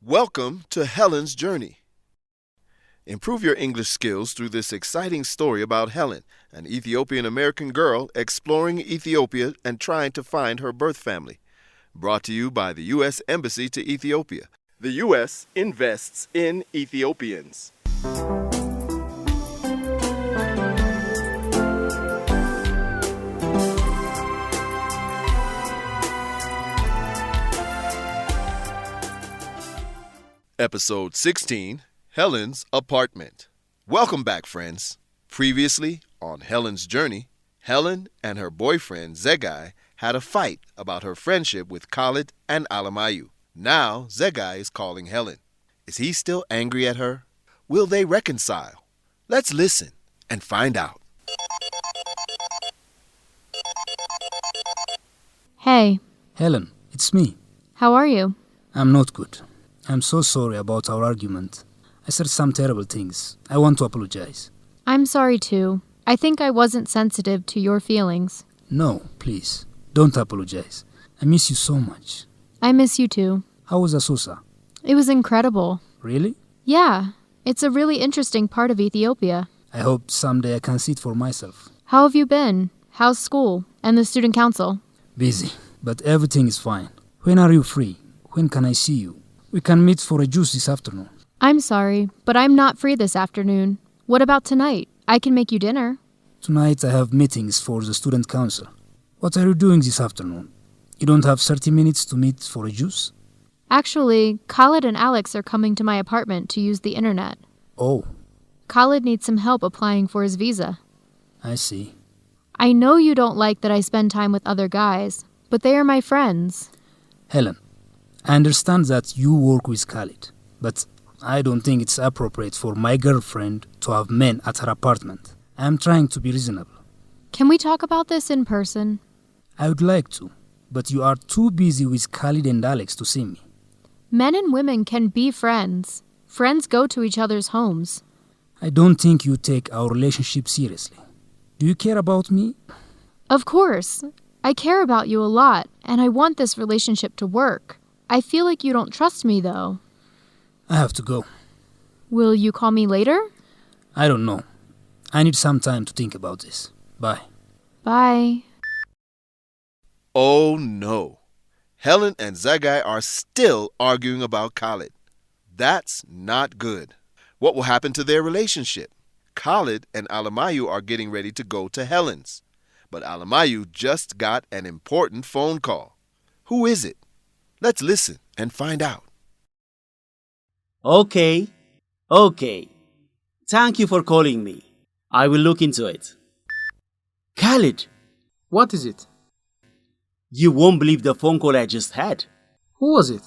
Welcome to Helen's Journey. Improve your English skills through this exciting story about Helen, an Ethiopian-American girl exploring Ethiopia and trying to find her birth family. Brought to you by the U.S. Embassy to Ethiopia. The U.S. invests in Ethiopians. Episode 16, Helen's Apartment. Welcome back, friends. Previously, on Helen's Journey, Helen and her boyfriend, Zegai, had a fight about her friendship with Khalid and Alamayu. Now, Zegai is calling Helen. Is he still angry at her? Will they reconcile? Let's listen and find out. Hey. Helen, it's me. How are you? I'm not good. I'm so sorry about our argument. I said some terrible things. I want to apologize. I'm sorry too. I think I wasn't sensitive to your feelings. No, please. Don't apologize. I miss you so much. I miss you too. How was Asosa? It was incredible. Really? Yeah. It's a really interesting part of Ethiopia. I hope someday I can see it for myself. How have you been? How's school? And the student council? Busy, but everything is fine. When are you free? When can I see you? We can meet for a juice this afternoon. I'm sorry, but I'm not free this afternoon. What about tonight? I can make you dinner. Tonight I have meetings for the student council. What are you doing this afternoon? You don't have 30 minutes to meet for a juice? Actually, Khalid and Alex are coming to my apartment to use the internet. Oh. Khalid needs some help applying for his visa. I see. I know you don't like that I spend time with other guys, but they are my friends. Helen, I understand that you work with Khalid, but I don't think it's appropriate for my girlfriend to have men at her apartment. I am trying to be reasonable. Can we talk about this in person? I would like to, but you are too busy with Khalid and Alex to see me. Men and women can be friends. Friends go to each other's homes. I don't think you take our relationship seriously. Do you care about me? Of course. I care about you a lot, and I want this relationship to work. I feel like you don't trust me, though. I have to go. Will you call me later? I don't know. I need some time to think about this. Bye. Bye. Oh no. Helen and Zegai are still arguing about Khalid. That's not good. What will happen to their relationship? Khalid and Alamayu are getting ready to go to Helen's. But Alamayu just got an important phone call. Who is it? Let's listen and find out. Okay. Thank you for calling me. I will look into it. Khalid, What is it? you won't believe the phone call I just had. Who was it?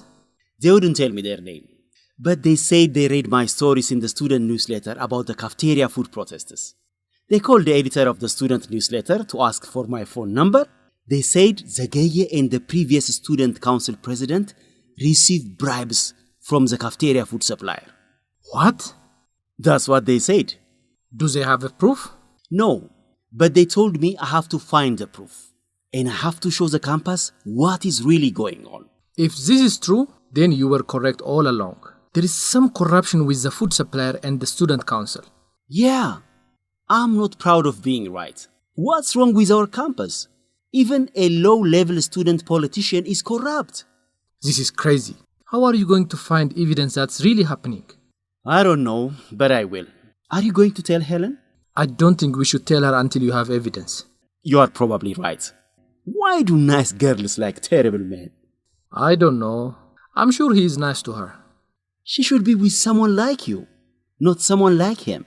They wouldn't tell me their name. But they said they read my stories in the student newsletter about the cafeteria food protesters. They called the editor of the student newsletter to ask for my phone number. They said Zagaye and the previous student council president received bribes from the cafeteria food supplier. What? That's what they said. Do they have a proof? No, but they told me I have to find the proof. And I have to show the campus what is really going on. If this is true, then you were correct all along. There is some corruption with the food supplier and the student council. Yeah, I'm not proud of being right. What's wrong with our campus? Even a low-level student politician is corrupt. This is crazy. How are you going to find evidence that's really happening? I don't know, but I will. Are you going to tell Helen? I don't think we should tell her until you have evidence. You are probably right. Why do nice girls like terrible men? I don't know. I'm sure he is nice to her. She should be with someone like you, not someone like him.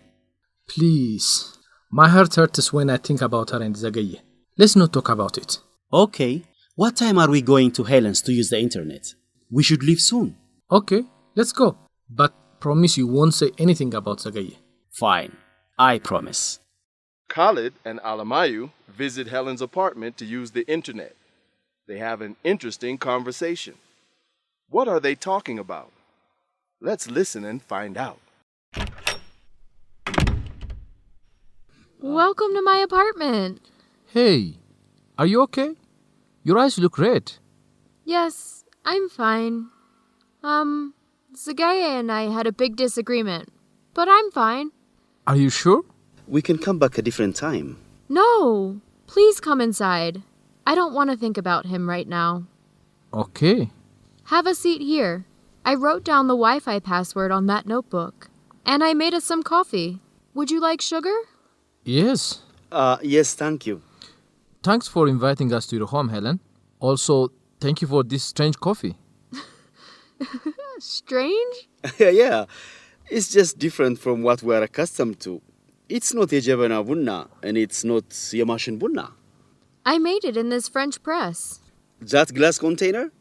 Please. My heart hurts when I think about her and Zagaye. Let's not talk about it. Okay, what time are we going to Helen's to use the internet? We should leave soon. Okay, let's go. But promise you won't say anything about Zagaye. Fine, I promise. Khalid and Alamayu visit Helen's apartment to use the internet. They have an interesting conversation. What are they talking about? Let's listen and find out. Welcome to my apartment. Hey, are you okay? Your eyes look red. Yes, I'm fine. Zagaye and I had a big disagreement, but I'm fine. Are you sure? We can come back a different time. No, please come inside. I don't want to think about him right now. Okay. Have a seat here. I wrote down the Wi-Fi password on that notebook. And I made us some coffee. Would you like sugar? Yes. Yes, thank you. Thanks for inviting us to your home, Helen. Also, thank you for this strange coffee. Strange? Yeah, it's just different from what we're accustomed to. It's not a Jebana Bunna, and it's not Yamashin Bunna. I made it in this French press. That glass container?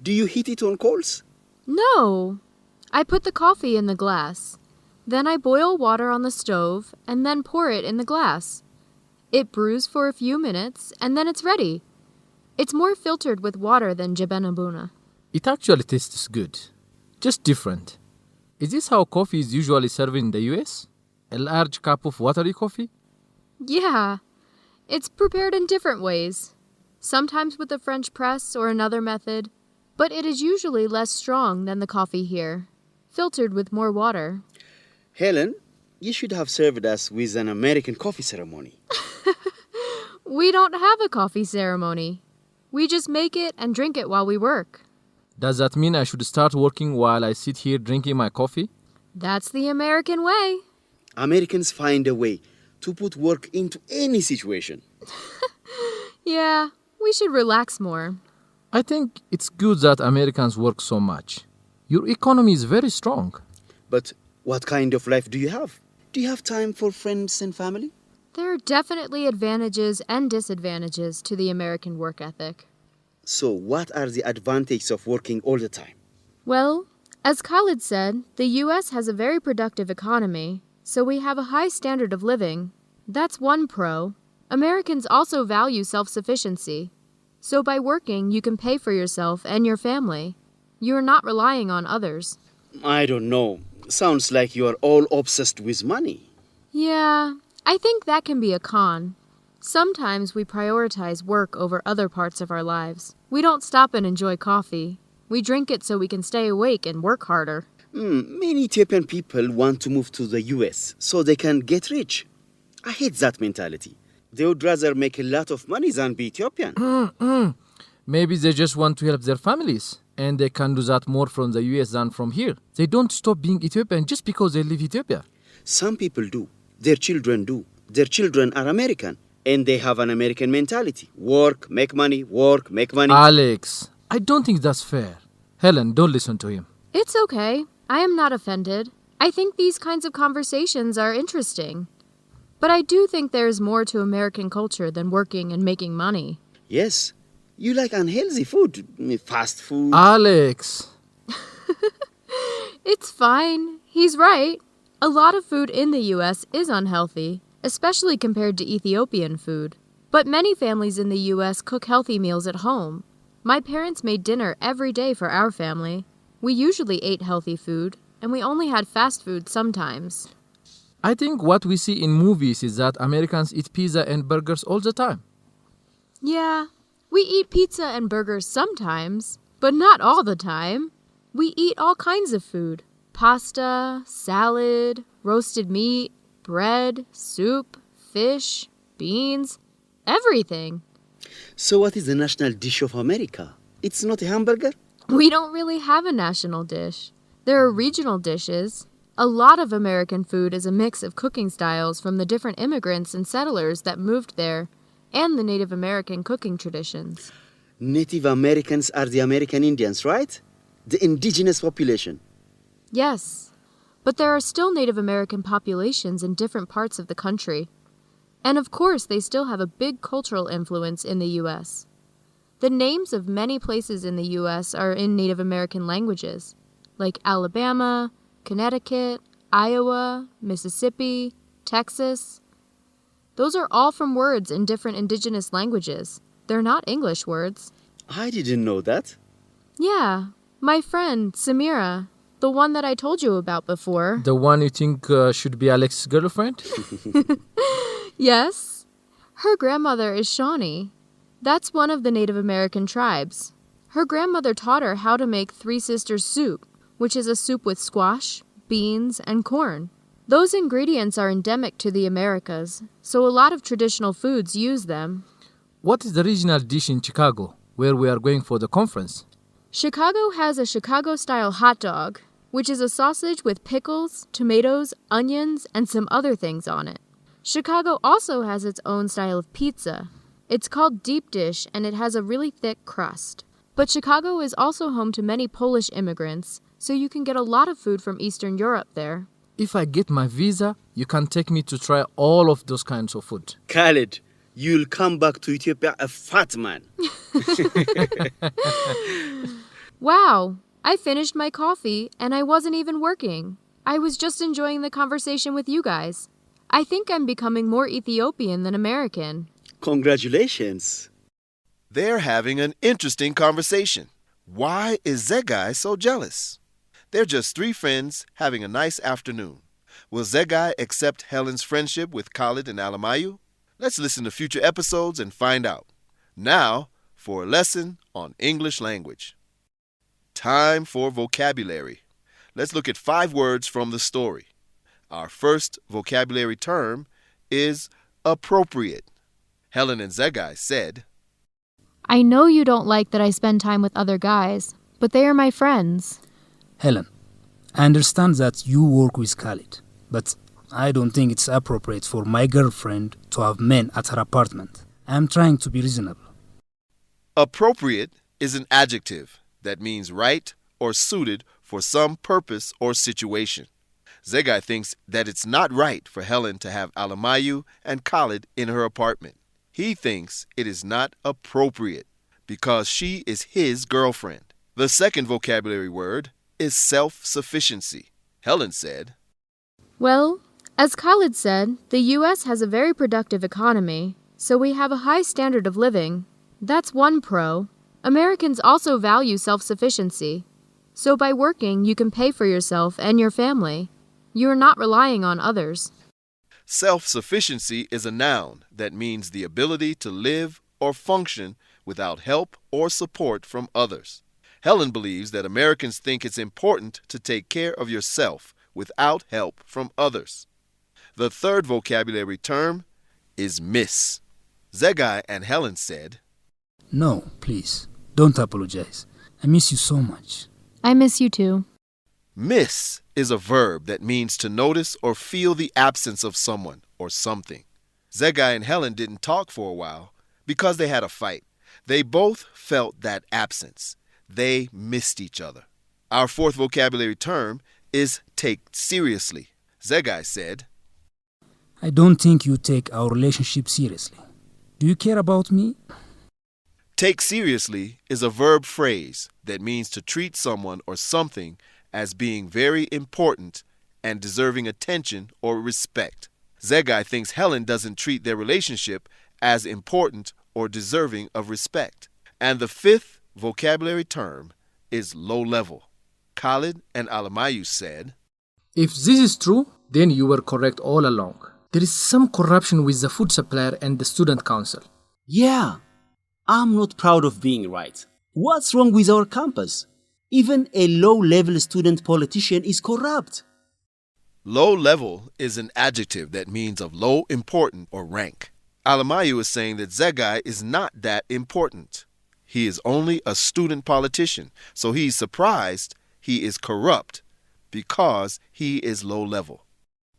Do you heat it on coals? No. I put the coffee in the glass. Then I boil water on the stove and then pour it in the glass. It brews for a few minutes and then it's ready. It's more filtered with water than Jebenabuna. It actually tastes good. Just different. Is this how coffee is usually served in the US? A large cup of watery coffee? Yeah. It's prepared in different ways. Sometimes with a French press or another method. But it is usually less strong than the coffee here. Filtered with more water. Helen, you should have served us with an American coffee ceremony. We don't have a coffee ceremony. We just make it and drink it while we work. Does that mean I should start working while I sit here drinking my coffee? That's the American way. Americans find a way to put work into any situation. Yeah, we should relax more. I think it's good that Americans work so much. Your economy is very strong. But what kind of life do you have? Do you have time for friends and family? There are definitely advantages and disadvantages to the American work ethic. So what are the advantages of working all the time? Well, as Khalid said, the U.S. has a very productive economy, so we have a high standard of living. That's one pro. Americans also value self-sufficiency. So by working, you can pay for yourself and your family. You're not relying on others. I don't know. Sounds like you are all obsessed with money. Yeah, I think that can be a con. Sometimes we prioritize work over other parts of our lives. We don't stop and enjoy coffee. We drink it so we can stay awake and work harder. Many Ethiopian people want to move to the US so they can get rich. I hate that mentality. They would rather make a lot of money than be Ethiopian. Maybe they just want to help their families, and they can do that more from the US than from here. They don't stop being Ethiopian just because they leave Ethiopia. Some people do. Their children do. Their children are American, and they have an American mentality. Work, make money, work, make money. Alex, I don't think that's fair. Helen, don't listen to him. It's okay. I am not offended. I think these kinds of conversations are interesting. But I do think there is more to American culture than working and making money. Yes. You like unhealthy food, fast food. Alex! It's fine. He's right. A lot of food in the U.S. is unhealthy, especially compared to Ethiopian food. But many families in the U.S. cook healthy meals at home. My parents made dinner every day for our family. We usually ate healthy food, and we only had fast food sometimes. I think what we see in movies is that Americans eat pizza and burgers all the time. Yeah, we eat pizza and burgers sometimes, but not all the time. We eat all kinds of food. Pasta, salad, roasted meat, bread, soup, fish, beans, everything. So what is the national dish of America? It's not a hamburger? We don't really have a national dish. There are regional dishes. A lot of American food is a mix of cooking styles from the different immigrants and settlers that moved there, and the Native American cooking traditions. Native Americans are the American Indians, right? The indigenous population. Yes, but there are still Native American populations in different parts of the country. And of course, they still have a big cultural influence in the U.S. The names of many places in the U.S. are in Native American languages, like Alabama, Connecticut, Iowa, Mississippi, Texas. Those are all from words in different indigenous languages. They're not English words. I didn't know that. Yeah, my friend, Samira, the one that I told you about before. The one you think should be Alex's girlfriend? Yes. Her grandmother is Shawnee. That's one of the Native American tribes. Her grandmother taught her how to make Three Sisters soup, which is a soup with squash, beans, and corn. Those ingredients are endemic to the Americas, so a lot of traditional foods use them. What is the regional dish in Chicago, where we are going for the conference? Chicago has a Chicago-style hot dog, which is a sausage with pickles, tomatoes, onions, and some other things on it. Chicago also has its own style of pizza. It's called deep dish, and it has a really thick crust. But Chicago is also home to many Polish immigrants, so you can get a lot of food from Eastern Europe there. If I get my visa, you can take me to try all of those kinds of food. Khaled, you'll come back to Ethiopia a fat man. Wow! I finished my coffee, and I wasn't even working. I was just enjoying the conversation with you guys. I think I'm becoming more Ethiopian than American. Congratulations. They're having an interesting conversation. Why is Zegai so jealous? They're just three friends having a nice afternoon. Will Zegai accept Helen's friendship with Khalid and Alamayu? Let's listen to future episodes and find out. Now, for a lesson on English language. Time for vocabulary. Let's look at 5 words from the story. Our first vocabulary term is appropriate. Helen and Zegai said, I know you don't like that I spend time with other guys, but they are my friends. Helen, I understand that you work with Khalid, but I don't think it's appropriate for my girlfriend to have men at her apartment. I'm trying to be reasonable. Appropriate is an adjective that means right or suited for some purpose or situation. Zegai thinks that it's not right for Helen to have Alamayu and Khalid in her apartment. He thinks it is not appropriate because she is his girlfriend. The second vocabulary word is self-sufficiency. Helen said, Well, as Khalid said, the U.S. has a very productive economy, so we have a high standard of living. That's one pro. Americans also value self-sufficiency. So by working, you can pay for yourself and your family. You are not relying on others. Self-sufficiency is a noun that means the ability to live or function without help or support from others. Helen believes that Americans think it's important to take care of yourself without help from others. The third vocabulary term is miss. Zegai and Helen said, No, please, don't apologize. I miss you so much. I miss you too. Miss is a verb that means to notice or feel the absence of someone or something. Zegai and Helen didn't talk for a while because they had a fight. They both felt that absence. They missed each other. Our fourth vocabulary term is take seriously. Zegai said, I don't think you take our relationship seriously. Do you care about me? Take seriously is a verb phrase that means to treat someone or something as being very important and deserving attention or respect. Zegai thinks Helen doesn't treat their relationship as important or deserving of respect. And the fifth vocabulary term is low level. Khalid and Alamayu said, If this is true, then you were correct all along. There is some corruption with the food supplier and the student council. Yeah, I'm not proud of being right. What's wrong with our campus? Even a low-level student politician is corrupt. Low level is an adjective that means of low important or rank. Alamayu is saying that Zegai is not that important. He is only a student politician, so he's surprised he is corrupt because he is low level.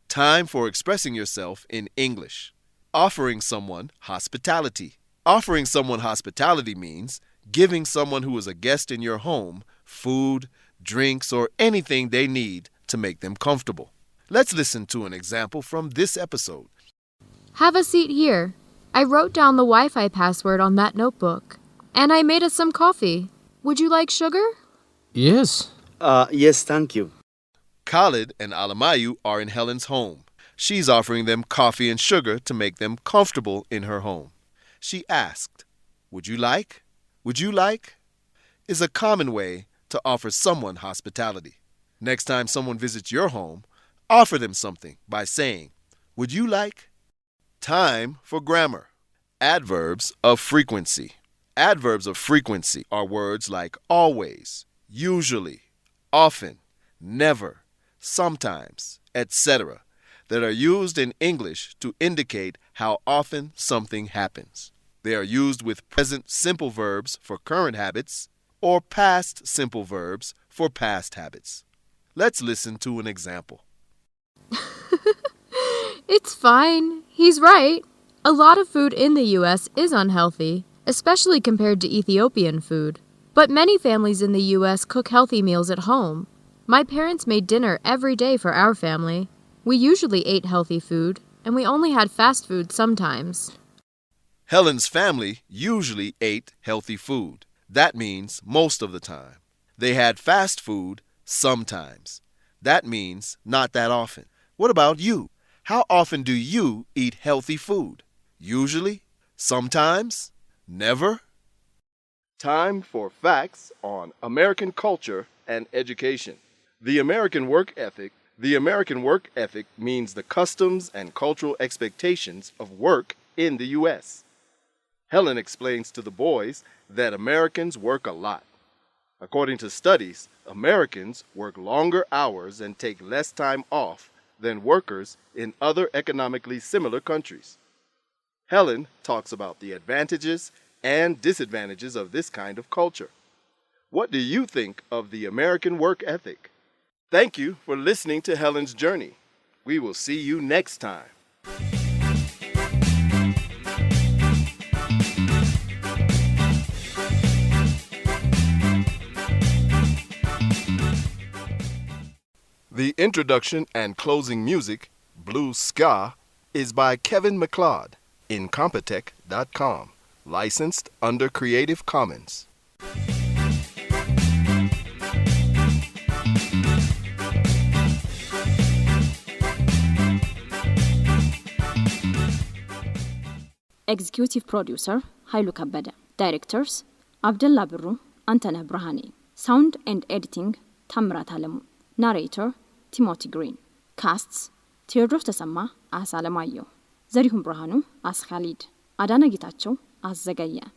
Time for expressing yourself in English. Offering someone hospitality. Offering someone hospitality means giving someone who is a guest in your home food, drinks, or anything they need to make them comfortable. Let's listen to an example from this episode. Have a seat here. I wrote down the Wi-Fi password on that notebook. And I made us some coffee. Would you like sugar? Yes. Yes, thank you. Khalid and Alamayu are in Helen's home. She's offering them coffee and sugar to make them comfortable in her home. She asked, Would you like? Would you like? Is a common way to offer someone hospitality. Next time someone visits your home, offer them something by saying, Would you like? Time for grammar. Adverbs of frequency. Adverbs of frequency are words like always, usually, often, never, sometimes, etc. that are used in English to indicate how often something happens. They are used with present simple verbs for current habits or past simple verbs for past habits. Let's listen to an example. It's fine. He's right. A lot of food in the U.S. is unhealthy, especially compared to Ethiopian food. But many families in the U.S. cook healthy meals at home. My parents made dinner every day for our family. We usually ate healthy food, and we only had fast food sometimes. Helen's family usually ate healthy food. That means most of the time. They had fast food sometimes. That means not that often. What about you? How often do you eat healthy food? Usually? Sometimes? Never? Time for facts on American culture and education. The American work ethic means the customs and cultural expectations of work in the U.S. Helen explains to the boys that Americans work a lot. According to studies, Americans work longer hours and take less time off than workers in other economically similar countries. Helen talks about the advantages and disadvantages of this kind of culture. What do you think of the American work ethic? Thank you for listening to Helen's Journey. We will see you next time. The introduction and closing music, Blue Ska, is by Kevin MacLeod, Incompetech.com, licensed under Creative Commons. Executive Producer, Hailu Kabada. Directors, Abdullah Birru, Antaneh Brahani. Sound and Editing, Tamrat Alamu. Narrator, Timothy Green. Casts, Theodros Tasama as Alamayo. Zarihum Brahanu as Khalid. Adana Gitacho as Zagaya.